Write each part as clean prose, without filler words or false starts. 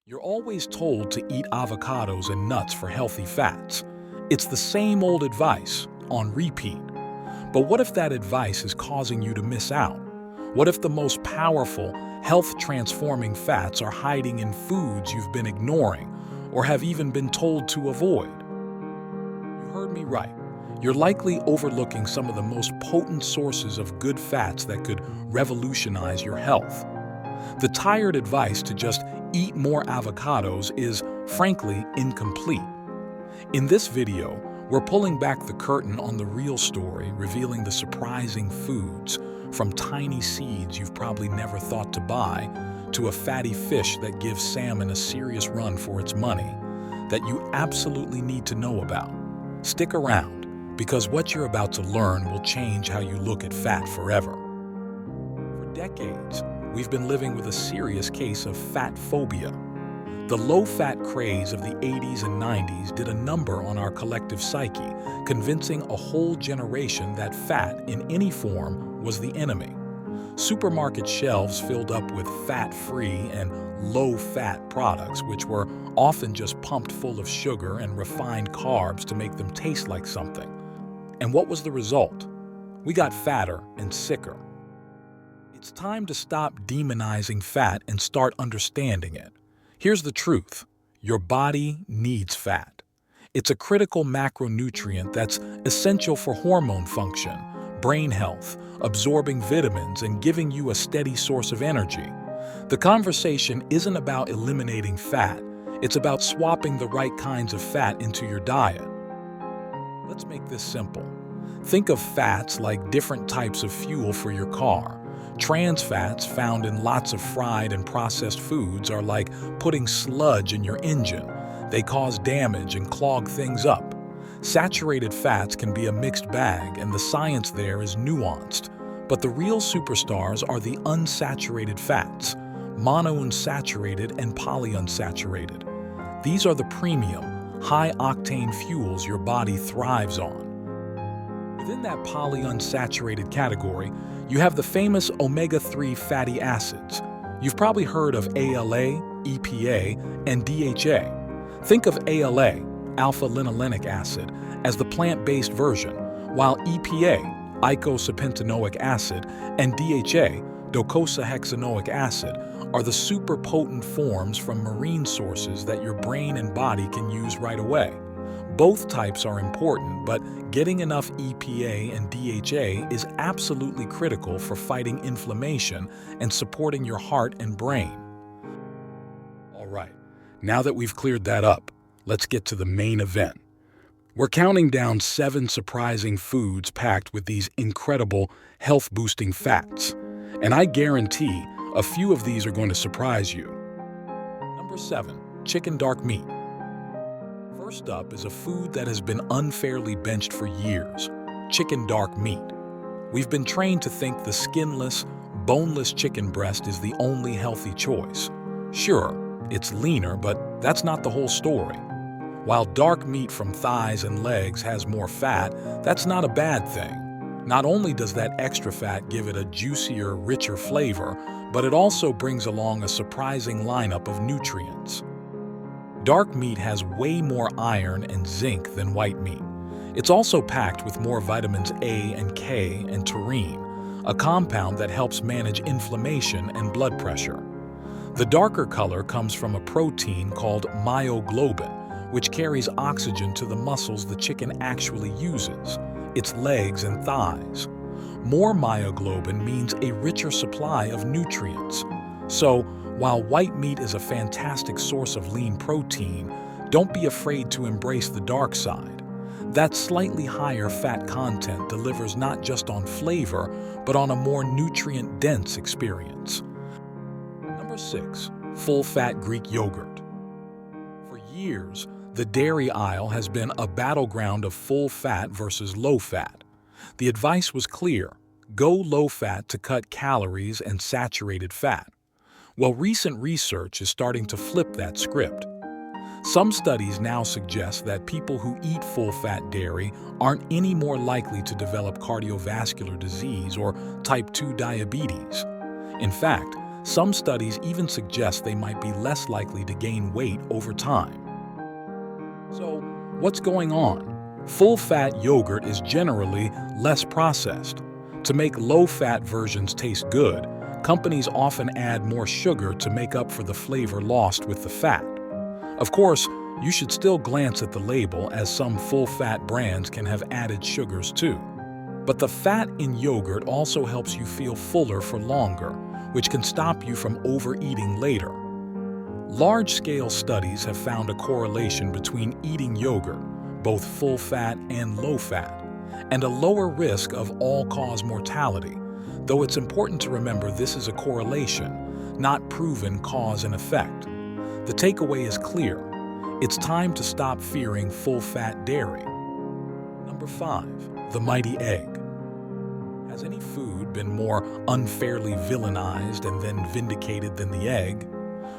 You're always told to eat avocados and nuts for healthy fats. It's the same old advice, on repeat. But what if that advice is causing you to miss out? What if the most powerful, health-transforming fats are hiding in foods you've been ignoring or have even been told to avoid? You heard me right. You're likely overlooking some of the most potent sources of good fats that could revolutionize your health. The tired advice to just eat more avocados is, frankly, incomplete. In this video, we're pulling back the curtain on the real story, revealing the surprising foods, from tiny seeds you've probably never thought to buy, to a fatty fish that gives salmon a serious run for its money, that you absolutely need to know about. Stick around, because what you're about to learn will change how you look at fat forever. For decades, we've been living with a serious case of fat phobia. The low-fat craze of the 80s and 90s did a number on our collective psyche, convincing a whole generation that fat, in any form, was the enemy. Supermarket shelves filled up with fat-free and low-fat products, which were often just pumped full of sugar and refined carbs to make them taste like something. And what was the result? We got fatter and sicker. It's time to stop demonizing fat and start understanding it. Here's the truth. Your body needs fat. It's a critical macronutrient that's essential for hormone function, brain health, absorbing vitamins, and giving you a steady source of energy. The conversation isn't about eliminating fat. It's about swapping the right kinds of fat into your diet. Let's make this simple. Think of fats like different types of fuel for your car. Trans fats found in lots of fried and processed foods are like putting sludge in your engine. They cause damage and clog things up. Saturated fats can be a mixed bag, and the science there is nuanced. But the real superstars are the unsaturated fats, monounsaturated and polyunsaturated. These are the premium, high-octane fuels your body thrives on. Within that polyunsaturated category, you have the famous omega-3 fatty acids. You've probably heard of ALA, EPA, and DHA. Think of ALA, alpha-linolenic acid, as the plant-based version, while EPA, eicosapentaenoic acid, and DHA, docosahexaenoic acid, are the super potent forms from marine sources that your brain and body can use right away. Both types are important, but getting enough EPA and DHA is absolutely critical for fighting inflammation and supporting your heart and brain. All right, now that we've cleared that up, let's get to the main event. We're counting down 7 surprising foods packed with these incredible health-boosting fats. And I guarantee a few of these are going to surprise you. Number 7, chicken dark meat. First up is a food that has been unfairly benched for years, chicken dark meat. We've been trained to think the skinless, boneless chicken breast is the only healthy choice. Sure, it's leaner, but that's not the whole story. While dark meat from thighs and legs has more fat, that's not a bad thing. Not only does that extra fat give it a juicier, richer flavor, but it also brings along a surprising lineup of nutrients. Dark meat has way more iron and zinc than white meat. It's also packed with more vitamins A and K and taurine, a compound that helps manage inflammation and blood pressure. The darker color comes from a protein called myoglobin, which carries oxygen to the muscles the chicken actually uses, its legs and thighs. More myoglobin means a richer supply of nutrients. So, while white meat is a fantastic source of lean protein, don't be afraid to embrace the dark side. That slightly higher fat content delivers not just on flavor, but on a more nutrient-dense experience. Number 6, full-fat Greek yogurt. For years, the dairy aisle has been a battleground of full-fat versus low-fat. The advice was clear: go low-fat to cut calories and saturated fat. Well, recent research is starting to flip that script. Some studies now suggest that people who eat full-fat dairy aren't any more likely to develop cardiovascular disease or type 2 diabetes. In fact, Some studies even suggest they might be less likely to gain weight over time. So, what's going on? Full-fat yogurt is generally less processed. To make low-fat versions taste good, companies often add more sugar to make up for the flavor lost with the fat. Of course, you should still glance at the label, as some full-fat brands can have added sugars too. But the fat in yogurt also helps you feel fuller for longer, which can stop you from overeating later. Large-scale studies have found a correlation between eating yogurt, both full-fat and low-fat, and a lower risk of all-cause mortality, though it's important to remember this is a correlation, not proven cause and effect. The takeaway is clear. It's time to stop fearing full-fat dairy. Number 5. The mighty egg. Has any food been more unfairly villainized and then vindicated than the egg?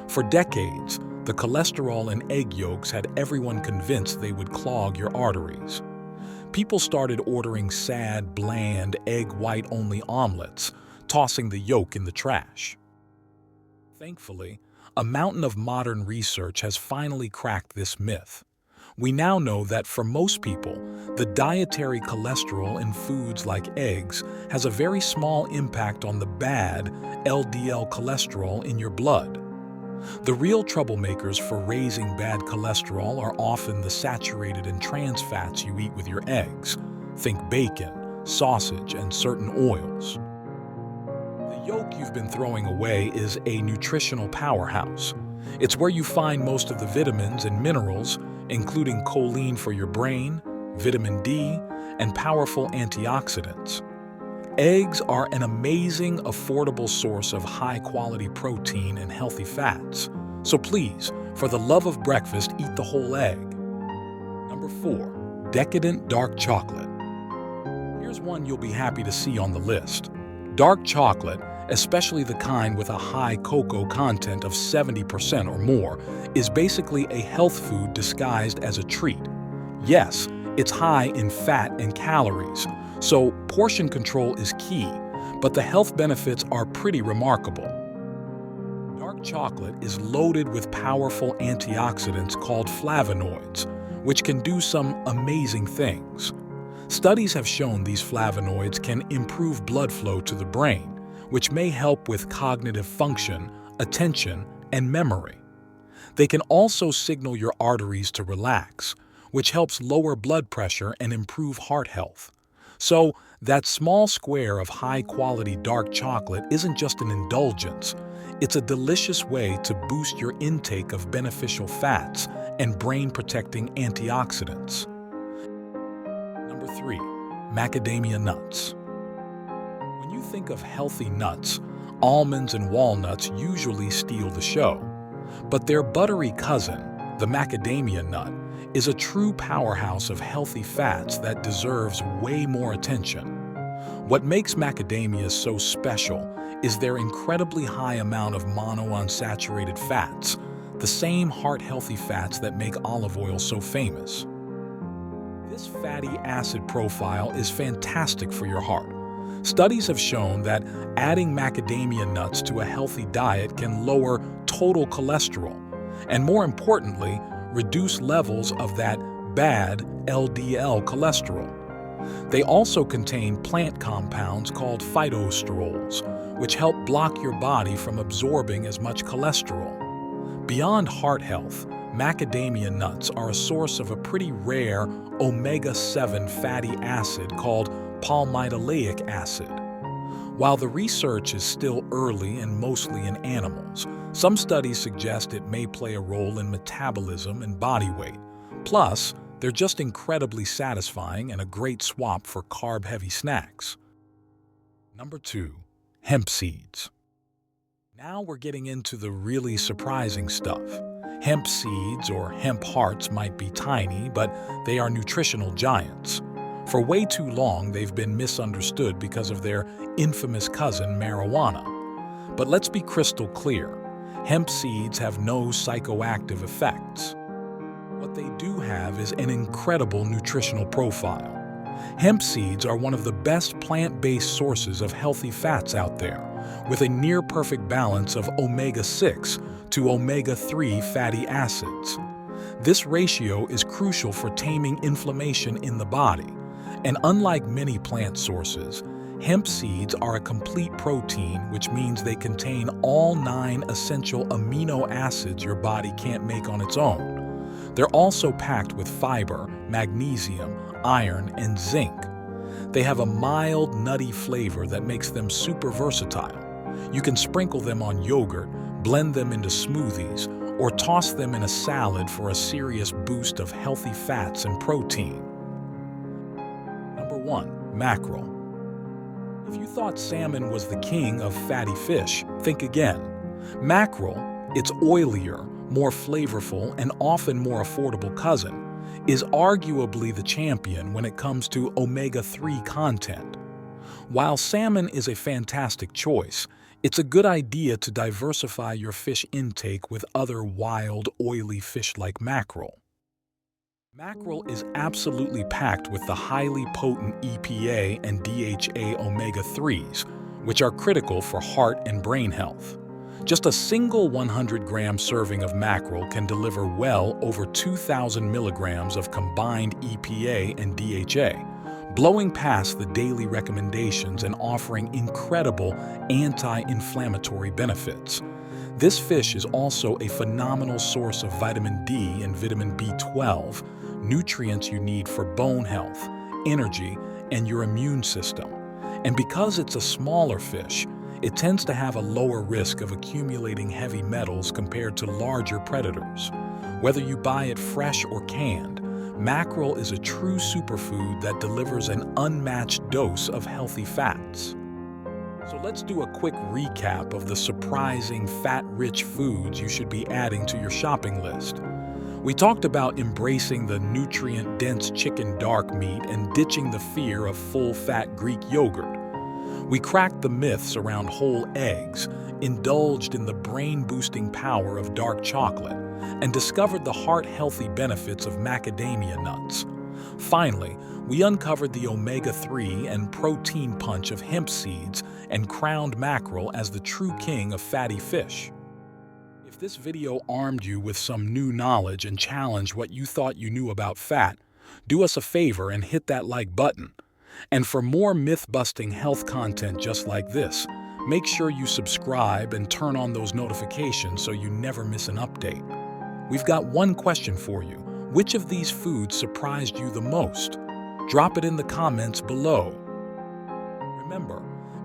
For decades, the cholesterol in egg yolks had everyone convinced they would clog your arteries. People started ordering sad, bland, egg white-only omelets, tossing the yolk in the trash. Thankfully, a mountain of modern research has finally cracked this myth. We now know that for most people, the dietary cholesterol in foods like eggs has a very small impact on the bad LDL cholesterol in your blood. The real troublemakers for raising bad cholesterol are often the saturated and trans fats you eat with your eggs. Think bacon, sausage, and certain oils. The yolk you've been throwing away is a nutritional powerhouse. It's where you find most of the vitamins and minerals, including choline for your brain, vitamin D, and powerful antioxidants. Eggs are an amazing, affordable source of high-quality protein and healthy fats. So please, for the love of breakfast, eat the whole egg. Number 4. Decadent dark chocolate. Here's one you'll be happy to see on the list. Dark chocolate, especially the kind with a high cocoa content of 70% or more, is basically a health food disguised as a treat. Yes, it's high in fat and calories, so portion control is key, but the health benefits are pretty remarkable. Dark chocolate is loaded with powerful antioxidants called flavonoids, which can do some amazing things. Studies have shown these flavonoids can improve blood flow to the brain, which may help with cognitive function, attention, and memory. They can also signal your arteries to relax, which helps lower blood pressure and improve heart health. So, that small square of high-quality dark chocolate isn't just an indulgence. It's a delicious way to boost your intake of beneficial fats and brain-protecting antioxidants. Number 3. Macadamia nuts. When you think of healthy nuts, almonds and walnuts usually steal the show. But their buttery cousin, the macadamia nut, is a true powerhouse of healthy fats that deserves way more attention. What makes macadamias so special is their incredibly high amount of monounsaturated fats, the same heart-healthy fats that make olive oil so famous. This fatty acid profile is fantastic for your heart. Studies have shown that adding macadamia nuts to a healthy diet can lower total cholesterol, and more importantly, reduce levels of that bad LDL cholesterol. They also contain plant compounds called phytosterols, which help block your body from absorbing as much cholesterol. Beyond heart health, macadamia nuts are a source of a pretty rare omega-7 fatty acid called palmitoleic acid. While the research is still early and mostly in animals, some studies suggest it may play a role in metabolism and body weight. Plus, they're just incredibly satisfying and a great swap for carb-heavy snacks. Number 2. Hemp seeds. Now we're getting into the really surprising stuff. Hemp seeds, or hemp hearts, might be tiny, but they are nutritional giants. For way too long, they've been misunderstood because of their infamous cousin, marijuana. But let's be crystal clear. Hemp seeds have no psychoactive effects. What they do have is an incredible nutritional profile. Hemp seeds are one of the best plant-based sources of healthy fats out there, with a near-perfect balance of omega-6 to omega-3 fatty acids. This ratio is crucial for taming inflammation in the body, and unlike many plant sources, hemp seeds are a complete protein, which means they contain all 9 essential amino acids your body can't make on its own. They're also packed with fiber, magnesium, iron, and zinc. They have a mild, nutty flavor that makes them super versatile. You can sprinkle them on yogurt, blend them into smoothies, or toss them in a salad for a serious boost of healthy fats and protein. Number 1. Mackerel. If you thought salmon was the king of fatty fish, think again. Mackerel, its oilier, more flavorful, and often more affordable cousin, is arguably the champion when it comes to omega-3 content. While salmon is a fantastic choice, it's a good idea to diversify your fish intake with other wild, oily fish like mackerel. Mackerel is absolutely packed with the highly potent EPA and DHA omega-3s, which are critical for heart and brain health. Just a single 100-gram serving of mackerel can deliver well over 2,000 milligrams of combined EPA and DHA, blowing past the daily recommendations and offering incredible anti-inflammatory benefits. This fish is also a phenomenal source of vitamin D and vitamin B12, nutrients you need for bone health, energy, and your immune system. And because it's a smaller fish, it tends to have a lower risk of accumulating heavy metals compared to larger predators. Whether you buy it fresh or canned, mackerel is a true superfood that delivers an unmatched dose of healthy fats. So let's do a quick recap of the surprising fat-rich foods you should be adding to your shopping list. We talked about embracing the nutrient-dense chicken dark meat and ditching the fear of full-fat Greek yogurt. We cracked the myths around whole eggs, indulged in the brain-boosting power of dark chocolate, and discovered the heart-healthy benefits of macadamia nuts. Finally, we uncovered the omega-3 and protein punch of hemp seeds and crowned mackerel as the true king of fatty fish. If this video armed you with some new knowledge and challenged what you thought you knew about fat, do us a favor and hit that like button. And for more myth-busting health content just like this, make sure you subscribe and turn on those notifications so you never miss an update. We've got one question for you. Which of these foods surprised you the most? Drop it in the comments below. Remember,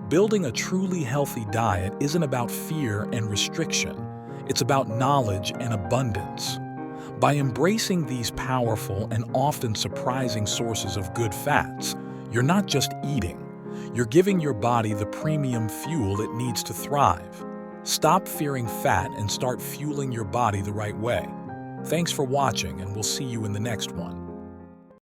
building a truly healthy diet isn't about fear and restriction. It's about knowledge and abundance. By embracing these powerful and often surprising sources of good fats, you're not just eating, you're giving your body the premium fuel it needs to thrive. Stop fearing fat and start fueling your body the right way. Thanks for watching, and we'll see you in the next one.